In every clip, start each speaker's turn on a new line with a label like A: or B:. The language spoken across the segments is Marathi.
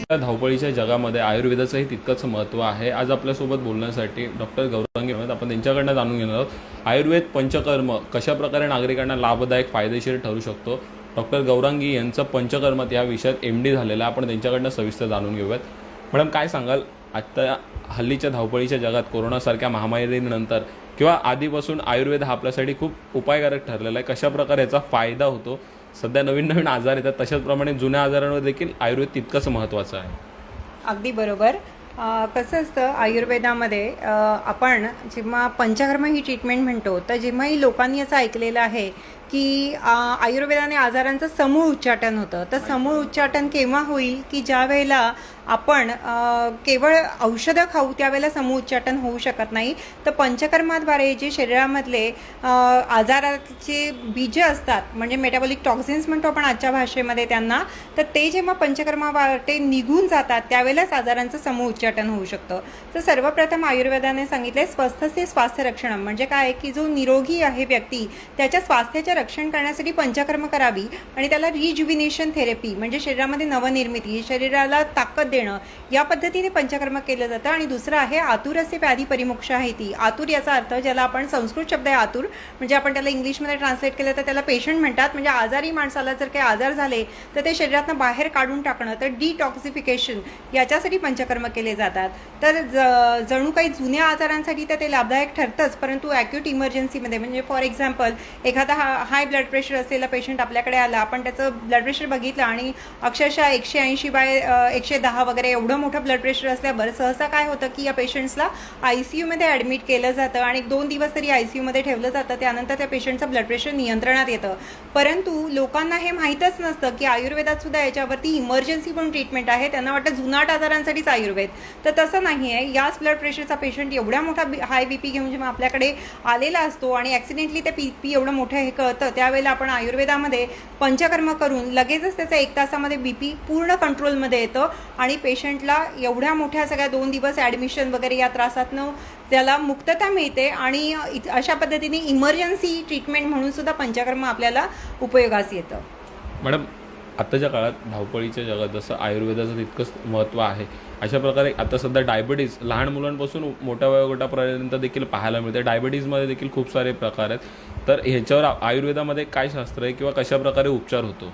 A: धावपळीच्या जगामध्ये आयुर्वेदाचंही तितकंच महत्त्व आहे। आज आपल्यासोबत बोलण्यासाठी डॉक्टर गौरांगी आहेत, आपण त्यांच्याकडनं जाणून घेणार आहोत आयुर्वेद पंचकर्म कशाप्रकारे नागरिकांना लाभदायक फायदेशीर ठरू शकतो। डॉक्टर गौरांगी यांचं पंचकर्म या विषयात MD झालेलं आहे, आपण त्यांच्याकडनं सविस्तर जाणून घेऊयात। मॅडम, काय सांगाल आत्ता हल्लीच्या धावपळीच्या जगात कोरोनासारख्या महामारीनंतर किंवा आधीपासून आयुर्वेद हा आपल्यासाठी खूप उपायकारक ठरलेला आहे, कशाप्रकारे याचा फायदा होतो? सध्या नवीन नवीन आजार येतात, तशाचप्रमाणे जुन्या आजारांवर देखील आयुर्वेद तितकंच महत्त्वाचं आहे।
B: अगदी बरोबर। कसं असतं आयुर्वेदामध्ये आपण जेव्हा पंचकर्म ही ट्रीटमेंट म्हणतो, तर जेव्हाही लोकांनी असं ऐकलेलं आहे की आयुर्वेदाने आजारांचं समूळ उच्चाटन होतं, तर समूळ उच्चाटन केव्हा होईल की ज्या वेळेला आपण केवळ औषधं खाऊ त्यावेळेला समूळ उच्चाटन होऊ शकत नाही। तर पंचकर्माद्वारे जे शरीरामधले आजाराचे बीज असतात, म्हणजे मेटाबॉलिक टॉक्झिन्स म्हणतो आपण आजच्या भाषेमध्ये त्यांना, तर ते जेव्हा पंचकर्मावाटे निघून जातात त्यावेळेलाच आजारांचं समूळ उच्चाटन होऊ शकतं। तर सर्वप्रथम आयुर्वेदाने सांगितले स्वस्थस्य स्वास्थ्य रक्षणम, म्हणजे काय की जो निरोगी आहे व्यक्ती त्याच्या स्वास्थ्याच्या रक्षण करण्यासाठी पंचकर्म करावी आणि त्याला रिज्युविनेशन थेरपी म्हणजे शरीरामध्ये नवनिर्मिती, शरीराला ताकद देणं, या पद्धतीने पंचकर्म केलं जातं। आणि दुसरं आहे आतुरस्य व्याधी परिमुक्षाहिती। आतुर याचा अर्थ, ज्याला आपण संस्कृत शब्द आहे आतुर, म्हणजे आपण त्याला इंग्लिशमध्ये ट्रान्सलेट केलं तर त्याला पेशंट म्हणतात, म्हणजे आजारी माणसाला जर काही आजार झाले तर ते शरीरातनं बाहेर काढून टाकणं, तर डिटॉक्सिफिकेशन याच्यासाठी पंचकर्म केले जातात। तर जणू काही जुन्या आजारांसाठी तर ते लाभदायक ठरतंच, परंतु ॲक्यूट इमर्जन्सीमध्ये म्हणजे फॉर एक्झाम्पल एखादा हाय ब्लड प्रेशर असलेला पेशंट आपल्याकडे आला, आपण त्याचं ब्लड प्रेशर बघितलं आणि अक्षरशः 180/110 वगैरे एवढं मोठं ब्लड प्रेशर असल्यावर सहसा काय होतं की या पेशंट्सला ICUमध्ये ॲडमिट केलं जातं आणि 2 दिवस तरी ICUमध्ये ठेवलं जातं, त्यानंतर त्या पेशंटचं ब्लड प्रेशर नियंत्रणात येतं। परंतु लोकांना हे माहीतच नसतं की आयुर्वेदात सुद्धा याच्यावरती इमर्जन्सी पण ट्रीटमेंट आहे। त्यांना वाटतं जुनाट आजारांसाठीच आयुर्वेद, तर तसं नाही आहे। याच ब्लड प्रेशरचा पेशंट एवढ्या मोठा हाय BP घेऊन जेव्हा आपल्याकडे आलेला असतो आणि ॲक्सिडेंटली ते BP एवढं मोठं हे कळतं, त्यावेळेला आपण आयुर्वेदामध्ये पंचकर्म करून लगेचच त्याचा 1 तासामध्ये BP पूर्ण कंट्रोलमध्ये येतं आणि पेशंटला एवढ्या मोठ्या सगळ्या 2 दिवस ॲडमिशन वगैरे या त्रासातनं त्याला मुक्तता मिळते आणि अशा पद्धतीने इमर्जन्सी ट्रीटमेंट म्हणून सुद्धा पंचकर्म आपल्याला उपयोगास येतं।
A: मॅडम, आत्ताच्या काळात धावपळीच्या जगात जसं आयुर्वेदाचं तितकंच महत्त्व आहे, अशा प्रकारे आता सध्या डायबिटीज लहान मुलांपासून मोठ्या वयोगटापर्यंत देखील पाहायला मिळते। डायबिटीजमध्ये देखील खूप सारे प्रकार आहेत, तर ह्याच्यावर आयुर्वेदामध्ये काय शास्त्र आहे किंवा कशाप्रकारे उपचार होतो?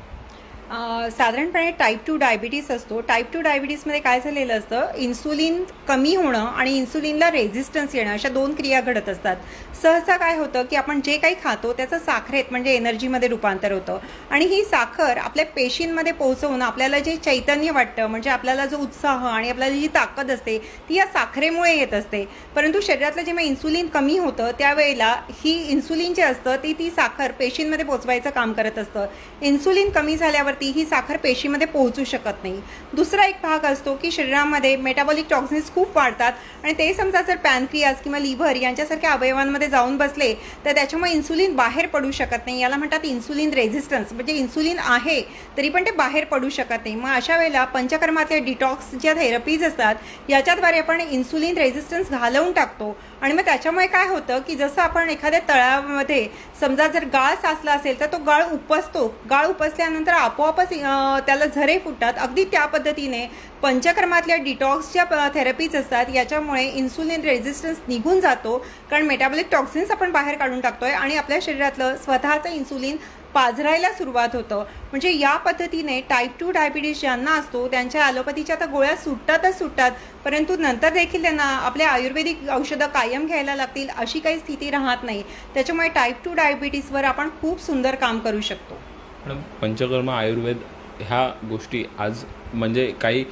B: साधारणपणे टाईप 2 डायबिटीस असतो। टाईप 2 डायबिटीसमध्ये काय झालेलं असतं, इन्सुलिन कमी होणं आणि इन्सुलिनला रेझिस्टन्स येणं, अशा 2 क्रिया घडत असतात। सहसा काय होतं की आपण जे काही खातो त्याचं साखरेत म्हणजे एनर्जीमध्ये रूपांतर होतं आणि ही साखर आपल्या पेशींमध्ये पोहोचवून आपल्याला जे चैतन्य वाटतं, म्हणजे आपल्याला जो उत्साह आणि आपल्याला जी ताकद असते ती या साखरेमुळे येत असते। परंतु शरीरातलं जेव्हा इन्सुलिन कमी होतं त्यावेळेला ही इन्सुलिन जे असतं ती साखर पेशींमध्ये पोहोचवायचं काम करत असतं। इन्सुलिन कमी झाल्यावर ही साखर पेशीमध्ये पोहोचू शकत नाही। दुसरा एक भाग असतो की शरीरामध्ये मेटाबॉलिक टॉक्झिन्स खूप वाढतात आणि ते समजा जर पॅनक्रियास किंवा लिव्हर यांच्यासारख्या अवयवांमध्ये जाऊन बसले तर त्याच्यामुळे इन्सुलिन बाहेर पडू शकत नाही। याला म्हणतात इन्सुलिन रेझिस्टन्स, म्हणजे इन्सुलिन आहे तरी पण ते बाहेर पडू शकत नाही। मग अशा वेळेला पंचकर्मातल्या डिटॉक्स ज्या थेरपीज असतात याच्याद्वारे आपण इन्सुलिन रेझिस्टन्स घालवून टाकतो आणि मग त्याच्यामुळे काय होतं की जसं आपण एखाद्या तळ्यामध्ये समजा जर गाळ साचला असेल तर तो गाळ उपसतो, गाळ उपसल्यानंतर आपोआपच त्याला झरे फुटतात। अगदी त्या पद्धतीने पंचकर्मातल्या डिटॉक्स ज्या थेरपीज असतात याच्यामुळे इन्सुलिन रेझिस्टन्स निघून जातो, कारण मेटाबॉलिक टॉक्झिन्स आपण बाहेर काढून टाकतोय आणि आपल्या शरीरातलं स्वतःचं इन्सुलिन पाझरायला सुरुवात होतं। म्हणजे या पद्धतीने टाईप 2 डायबिटीज ज्यांना असतो त्यांच्या ॲलोपॅथीच्या तर गोळ्या सुटतात, परंतु नंतर देखील त्यांना आपल्या आयुर्वेदिक औषधं कायम घ्यायला लागतील अशी काही स्थिती राहत नाही। त्याच्यामुळे टाईप 2 डायबिटीजवर आपण खूप सुंदर काम करू शकतो।
A: मॅडम, पंचकर्म आयुर्वेद ह्या गोष्टी आज म्हणजे काही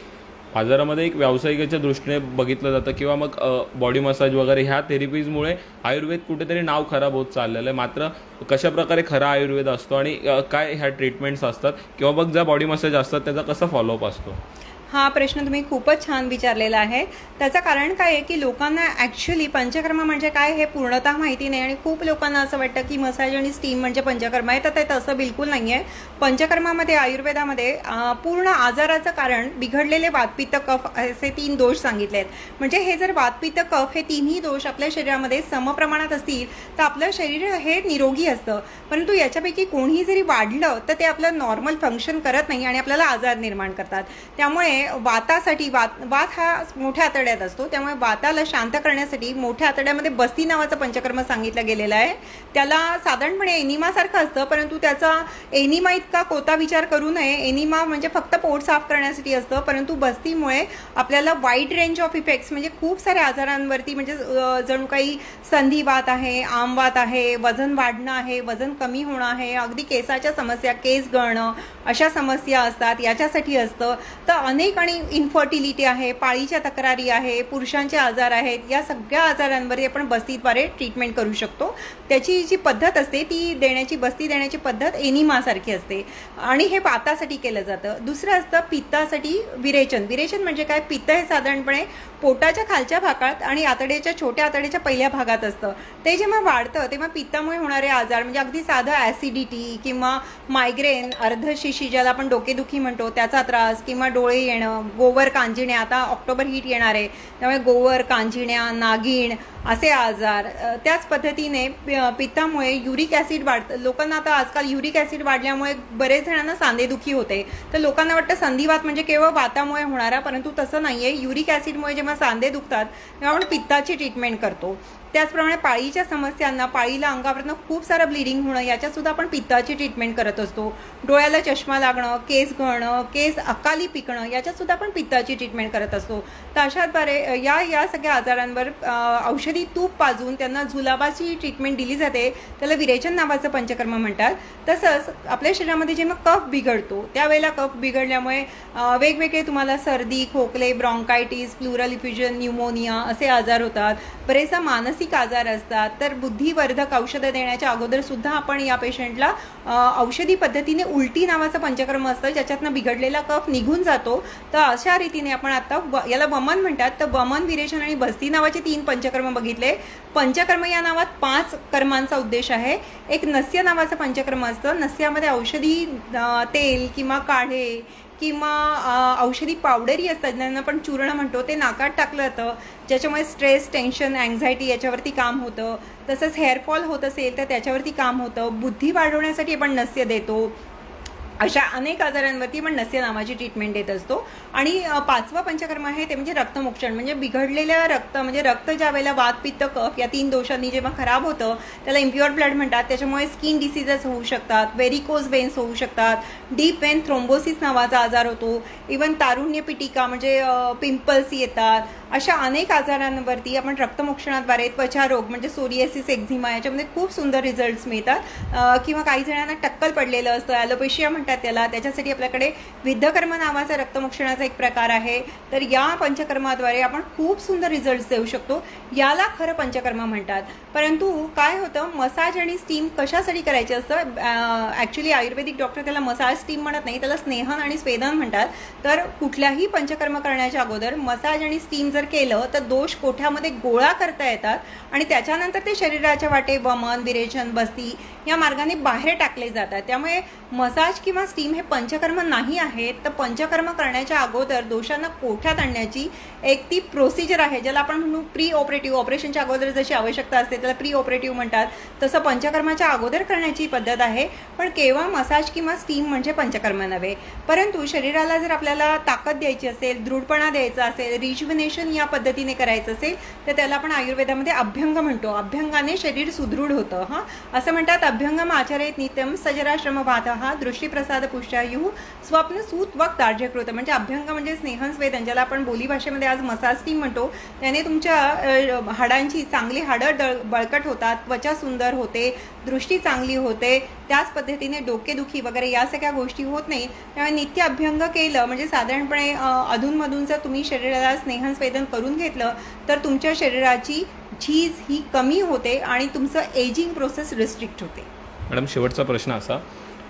A: बाजारामध्ये एक व्यावसायिकाच्या दृष्टीने बघितलं जातं किंवा मग बॉडी मसाज वगैरे ह्या थेरपीजमुळे आयुर्वेद कुठेतरी नाव खराब होत चाललेलं आहे। मात्र कशाप्रकारे खरा आयुर्वेद असतो आणि काय ह्या ट्रीटमेंट्स असतात किंवा मग ज्या बॉडी मसाज असतात त्याचा कसा फॉलोअप असतो?
B: हा प्रश्न तुम्ही खूपच छान विचारलेला आहे। त्याचं कारण काय आहे की लोकांना ॲक्च्युली पंचकर्म म्हणजे काय हे पूर्णतः माहिती नाही आणि खूप लोकांना असं वाटतं की मसाज आणि स्टीम म्हणजे पंचकर्म आहे, तर ते तसं बिलकुल नाही आहे। पंचकर्मामध्ये आयुर्वेदामध्ये पूर्ण आजाराचं कारण बिघडलेले वातपित्त कफ असे 3 दोष सांगितले आहेत। म्हणजे हे जर वातपित्त कफ हे तिन्ही दोष आपल्या शरीरामध्ये समप्रमाणात असतील तर आपलं शरीर हे निरोगी असतं, परंतु याच्यापैकी कोणीही जरी वाढलं तर ते आपलं नॉर्मल फंक्शन करत नाही आणि आपल्याला आजार निर्माण करतात। त्यामुळे त्याच्यामुळे वातासाठी वात हा मोठ्या आतड्यात असतो, त्यामुळे वाताला शांत करण्यासाठी मोठ्या आतड्यामध्ये बस्ती नावाचं पंचकर्म सांगितलं गेलेलं आहे. त्याला साधारणपणे एनिमासारखं असतं, परंतु त्याचा एनिमा इतका कोता विचार करू नये. एनिमा म्हणजे फक्त पोट साफ करण्यासाठी असतं, परंतु बस्तीमुळे आपल्याला वाईड रेंज ऑफ इफेक्ट्स म्हणजे खूप साऱ्या आजारांवरती म्हणजे जणू काही संधिवात आहे, आमवात आहे, वजन वाढणं आहे, वजन कमी होणं आहे, अगदी केसाच्या समस्या, केस गळणं अशा समस्या असतात, याच्यासाठी असतं. तर अनेक आणि इन्फर्टिलिटी आहे, पाळीच्या तक्रारी आहे, पुरुषांचे आजार आहेत, या सगळ्या आजारांवर आपण बस्तीद्वारे ट्रीटमेंट करू शकतो. त्याची जी पद्धत असते ती देण्याची, बस्ती देण्याची पद्धत एनिमासारखी असते आणि हे वातासाठी केलं जातं. दुसरं असतं पित्तासाठी विरेचन. विरेचन म्हणजे काय? पित्त हे साधारणपणे पोटाच्या खालच्या भागात आणि आतड्याच्या, छोट्या आतड्याच्या पहिल्या भागात असतं. ते जेव्हा वाढतं तेव्हा पित्तामुळे होणारे आजार म्हणजे अगदी साधं ॲसिडिटी किंवा मायग्रेन, अर्धशिशी ज्याला आपण डोकेदुखी म्हणतो त्याचा त्रास, किंवा डोळे येणं, गोवर कांजिण्या, आता ऑक्टोबर हीट येणार आहे त्यामुळे गोवर कांजिण्या, नागिण असे आजार. त्याच पद्धतीने पित्तामुळे युरिक ॲसिड वाढतं. लोकांना आता आजकाल युरिक ॲसिड वाढल्यामुळे बरेच जणांना सांधेदुखी होते, तर लोकांना वाटतं संधिवात म्हणजे केवळ वातामुळे होणारा, परंतु तसं नाही आहे. युरिक ॲसिडमुळे जेव्हा सांधे दुखतात तेव्हा आपण पित्ताची ट्रीटमेंट करतो. त्याचप्रमाणे पाळीच्या समस्यांना, पाळीला अंगावरनं खूप सारं ब्लिडिंग होणं, याच्यातसुद्धा आपण पित्ताची ट्रीटमेंट करत असतो. डोळ्याला चष्मा लागणं, केस गळणं, केस अकाली पिकणं, याच्यातसुद्धा आपण पित्ताची ट्रीटमेंट करत असतो. तर अशाद्वारे या सगळ्या आजारांवर औषधी तूप पाजून त्यांना जुलाबाची ट्रीटमेंट दिली जाते. त्याला विरेचन नावाचं पंचकर्म म्हणतात. तसंच आपल्या शरीरामध्ये जेव्हा कफ बिघडतो त्यावेळेला कफ बिघडल्यामुळे वेगवेगळे तुम्हाला सर्दी, खोकले, ब्रॉन्कायटिस, प्लुरल इफ्युजन, न्यूमोनिया असे आजार होतात. बरेचदा मानसिक आजार असतात. तर बुद्धिवर्धक औषधं देण्याच्या अगोदर सुद्धा आपण या पेशंटला औषधी पद्धतीने उलटी नावाचं पंचकर्म असतं, ज्याच्यातनं बिघडलेला कफ निघून जातो. तर अशा रीतीने आपण आता याला वमन म्हणतात. तर वमन, विरेचन आणि बस्ती नावाचे 3 पंचकर्म बघितले. पंचकर्म या नावात 5 कर्मांचा उद्देश आहे. एक नस्य नावाचं पंचकर्म असतं. नस्यामध्ये औषधी तेल किंवा काढे किंवा औषधी पावडरी असतात, ज्यांना आपण चूर्ण म्हणतो, ते नाकात टाकलं जातं, ज्याच्यामुळे स्ट्रेस, टेन्शन, अँझायटी याच्यावरती काम होतं. तसंच हेअरफॉल होत असेल तर त्याच्यावरती काम होतं. बुद्धी वाढवण्यासाठी आपण नस्य देतो. अशा अनेक आजारांवरती आपण नस्य नावाची ट्रीटमेंट देत असतो. आणि 5वं पंचकर्म आहे ते म्हणजे रक्तमोक्षण. म्हणजे बिघडलेल्या रक्त, म्हणजे रक्त ज्या वेळेला वात, पित्त, कफ या 3 दोषांनी जेव्हा खराब होतं त्याला इम्प्युअर ब्लड म्हणतात. त्याच्यामुळे स्किन डिसीजेस होऊ शकतात, व्हेरिकोज वेन्स होऊ शकतात, डीप वेन थ्रोम्बोसिस नावाचा आजार होतो, इवन तारुण्य पिटिका म्हणजे पिंपल्स येतात. अशा अनेक आजारांवरती आपण रक्तमोक्षणाद्वारे, त्वचारोग म्हणजे सोरियासिस, एक्झिमा याच्यामध्ये खूप सुंदर रिझल्ट्स मिळतात. किंवा काही जणांना टक्कल पडलेलं असतं, ॲलोपेशिया म्हणतात त्याला, त्याच्यासाठी आपल्याकडे विद्धकर्म नावाचा रक्तमोक्षणाचा एक प्रकार आहे. तर या पंचकर्माद्वारे आपण खूप सुंदर रिझल्ट्स देऊ शकतो. याला खरं पंचकर्म म्हणतात. परंतु काय होतं, मसाज आणि स्टीम कशासाठी करायचे असतं? ॲक्च्युली आयुर्वेदिक डॉक्टर त्याला मसाज स्टीम म्हणत नाही, त्याला स्नेहन आणि स्वेदन म्हणतात. तर कुठल्याही पंचकर्म करण्याच्या अगोदर मसाज आणि स्टीम जर केलं तर दोष कोठ्यामध्ये गोळा करता येतात आणि त्याच्यानंतर ते शरीराच्या वाटे वमन, विरेचन, बस्ती या मार्गाने बाहेर टाकले जातात. त्यामुळे मसाज किंवा स्टीम हे पंचकर्म नाही आहेत. तर पंचकर्म करण्याच्या अगोदर दोषांना कोठ्यात आणण्याची एक ती प्रोसिजर आहे, ज्याला आपण म्हणू प्री ऑपरेटिव्ह. ऑपरेशनच्या अगोदर जशी आवश्यकता असते त्याला प्री ऑपरेटिव्ह म्हणतात. तसं पंचकर्माच्या अगोदर करण्याची पद्धत आहे. पण केवळ मसाज किंवा स्टीम म्हणजे पंचकर्म नव्हे. परंतु शरीराला जर आपल्याला ताकद द्यायची असेल, दृढपणा द्यायचा असेल, रिज्युव्हनेशन या पद्धतीने करायचं असेल तर त्याला आपण आयुर्वेदामध्ये अभ्यंग म्हणतो. अभ्यंगाने शरीर सुदृढ होतं. असं म्हणतात, अभ्यंगम आचरेत नित्यम सजराश्रम वातः दृष्टीप्रसाद पुष्टायु स्वप्न सूत वक्त आर्जकृत. म्हणजे अभ्यंग म्हणजे स्नेहन स्वेदन, ज्याला आपण बोलीभाषेमध्ये आज मसाज स्टीम म्हणतो. त्याने तुमच्या हाडांची चांगली हाडं बळकट होतात, त्वचा सुंदर होते, दृष्टी चांगली होते. त्याच पद्धतीने डोकेदुखी वगैरे या सगळ्या गोष्टी होत नाही. त्यामुळे नित्य अभ्यंग केलं म्हणजे साधारणपणे अधूनमधून जर तुम्ही शरीराला स्नेहन स्वेदन करून घेतलं तर तुमच्या शरीराची झीज ही कमी होते आणि तुमचं एजिंग प्रोसेस रिस्ट्रिक्ट होते.
A: मॅडम, शेवटचा प्रश्न असा,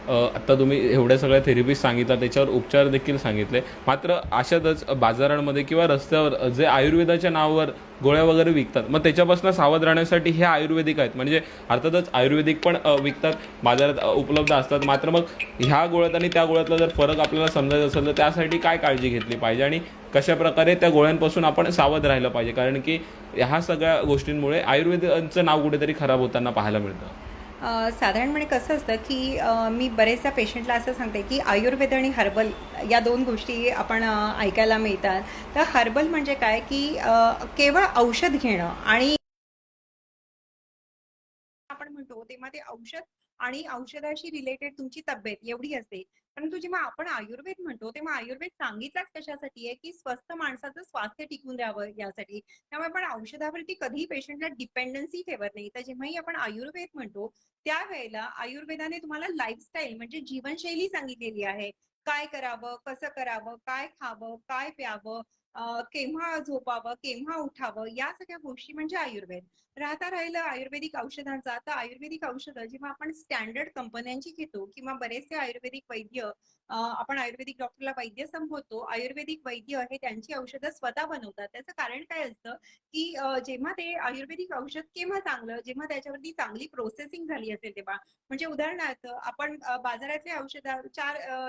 A: आत्ता तुम्ही एवढ्या सगळ्या थेरपीज सांगितल्या, त्याच्यावर उपचार देखील सांगितले, मात्र अशातच बाजारांमध्ये किंवा रस्त्यावर जे आयुर्वेदाच्या नावावर गोळ्या वगैरे विकतात, मग त्याच्यापासून सावध राहण्यासाठी हे आयुर्वेदिक आहेत, म्हणजे अर्थातच आयुर्वेदिक पण विकतात, बाजारात उपलब्ध असतात, मात्र मग ह्या गोळ्यात आणि त्या गोळ्यातला जर फरक आपल्याला समजायचा असेल तर त्यासाठी काय काळजी घेतली पाहिजे आणि कशाप्रकारे त्या गोळ्यांपासून आपण सावध राहिलं पाहिजे? कारण की ह्या सगळ्या गोष्टींमुळे आयुर्वेदाचं नाव कुठेतरी खराब होताना पाहायला मिळतं.
B: साधारणपणे कसं असतं की मी बरेचदा पेशंटला असं सांगते की आयुर्वेद आणि हर्बल या दोन गोष्टी आपण ऐकायला मिळतात. तर हर्बल म्हणजे काय की केवळ औषध घेणं आणि आपण म्हणतो तेव्हा ते औषध आणि औषधाशी रिलेटेड तुमची तब्येत एवढी असते. परंतु जेव्हा आपण आयुर्वेद म्हणतो तेव्हा आयुर्वेद सांगितलाच कशासाठी आहे की स्वस्थ माणसाचं स्वास्थ्य टिकून द्यावं यासाठी. त्यामुळे आपण औषधावरती कधीही पेशंटला डिपेंडन्सी ठेवत नाही. तर जेव्हाही आपण आयुर्वेद म्हणतो त्यावेळेला आयुर्वेदाने तुम्हाला लाईफस्टाईल म्हणजे जीवनशैली सांगितलेली आहे. काय करावं, कसं करावं, काय खावं, काय प्यावं, केव्हा झोपावं, केव्हा उठावं, या सगळ्या गोष्टी म्हणजे आयुर्वेद. राहता राहिलं आयुर्वेदिक औषधांचा, तर आयुर्वेदिक औषधं जेव्हा आपण स्टँडर्ड कंपन्यांची घेतो किंवा बरेचसे आयुर्वेदिक वैद्य आपण आयुर्वेदिक डॉक्टरला वैद्य संबोधतो. आयुर्वेदिक वैद्य हे त्यांची औषधं स्वतः बनवतात. त्याचं कारण काय असतं, की जेव्हा ते आयुर्वेदिक औषध केव्हा चांगलं, जेव्हा त्याच्यावरती चांगली प्रोसेसिंग झाली असेल तेव्हा. म्हणजे उदाहरणार्थ आपण बाजारातले औषधं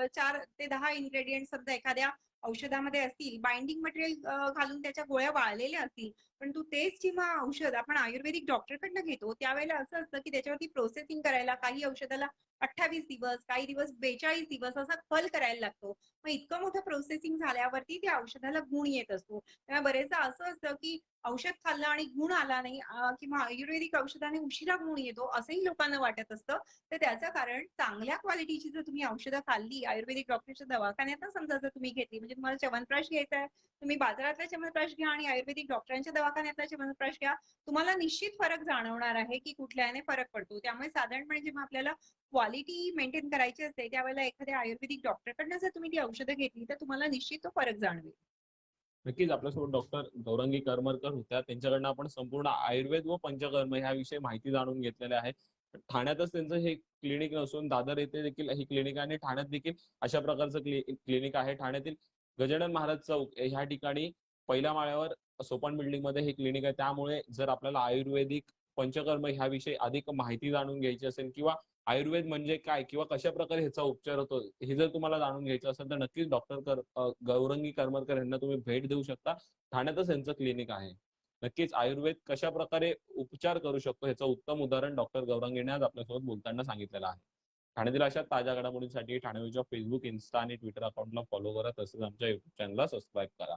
B: 4 ते 10 इन्ग्रेडियंट समजा एखाद्या औषधामध्ये असतील, बाइंडिंग मटेरियल घालून त्याच्या गोळ्या वाळलेल्या असतील. परंतु तेच जेव्हा औषध आपण आयुर्वेदिक डॉक्टरकडनं घेतो त्यावेळेला असं असतं की त्याच्यावरती प्रोसेसिंग करायला काही औषधाला 28 दिवस, काही दिवस 42 दिवस असा कल करायला लागतो. मग इतकं मोठं प्रोसेसिंग झाल्यावरती त्या औषधाला गुण येत असतो. तेव्हा बरेचदा असं असतं की औषध खाल्लं आणि गुण आला नाही किंवा आयुर्वेदिक औषधाने उशिरा गुण येतो असंही लोकांना वाटत असतं. तर त्याचं कारण चांगल्या क्वालिटीची जर तुम्ही औषधं खाल्ली आयुर्वेदिक डॉक्टरच्या दवाखान्यात समजा जर तुम्ही घेतली म्हणजे तुम्हाला च्यवनप्राश घ्यायचा आहे, तुम्ही बाजारातला च्यवनप्राश घ्या आणि आयुर्वेदिक डॉक्टरांच्या दवाखान्यातला च्यवनप्राश घ्या. तुम्हाला निश्चित फरक जाणवणार आहे की कुठल्याने फरक पडतो. त्यामुळे साधारणपणे जेव्हा आपल्याला क्वालिटी मेंटेन करायची असते त्यावेळेला एखाद्या आयुर्वेदिक डॉक्टरकडनं जर तुम्ही ती औषधं घेतली तर तुम्हाला निश्चित तो फरक जाणवेल.
A: नक्कीच आपल्यासोबत डॉक्टर गौरंगी करमरकर होत्या. त्यांच्याकडनं आपण संपूर्ण आयुर्वेद व पंचकर्म ह्याविषयी माहिती जाणून घेतलेली आहे. ठाण्यातच त्यांचं हे क्लिनिक नसून दादर येथे देखील ही क्लिनिक आहे आणि ठाण्यात देखील अशा प्रकारचं क्लिनिक आहे. ठाण्यातील गजानन महाराज चौक ह्या ठिकाणी पहिल्या माळ्यावर सोपान बिल्डिंग मध्ये हे क्लिनिक आहे. त्यामुळे जर आपल्याला आयुर्वेदिक पंचकर्म ह्याविषयी अधिक माहिती जाणून घ्यायची असेल किंवा आयुर्वेद म्हणजे काय किंवा कशा प्रकारे ह्याचा उपचार होतो हे जर तुम्हाला जाणून घ्यायचं असेल तर नक्कीच गौरंगी करमरकर यांना तुम्ही भेट देऊ शकता. ठाण्यातच यांचं क्लिनिक आहे. नक्कीच आयुर्वेद कशा प्रकारे उपचार करू शकतो ह्याचं उत्तम उदाहरण डॉक्टर गौरांगीने आज आपल्यासोबत बोलताना सांगितलेलं आहे. ठाण्यातील अशा ताज्या घडामोडींसाठी ठाणे फेसबुक, इन्स्टा आणि ट्विटर अकाउंटला फॉलो करा. तसेच आमच्या युट्यूब चॅनलला सबस्क्राईब करा.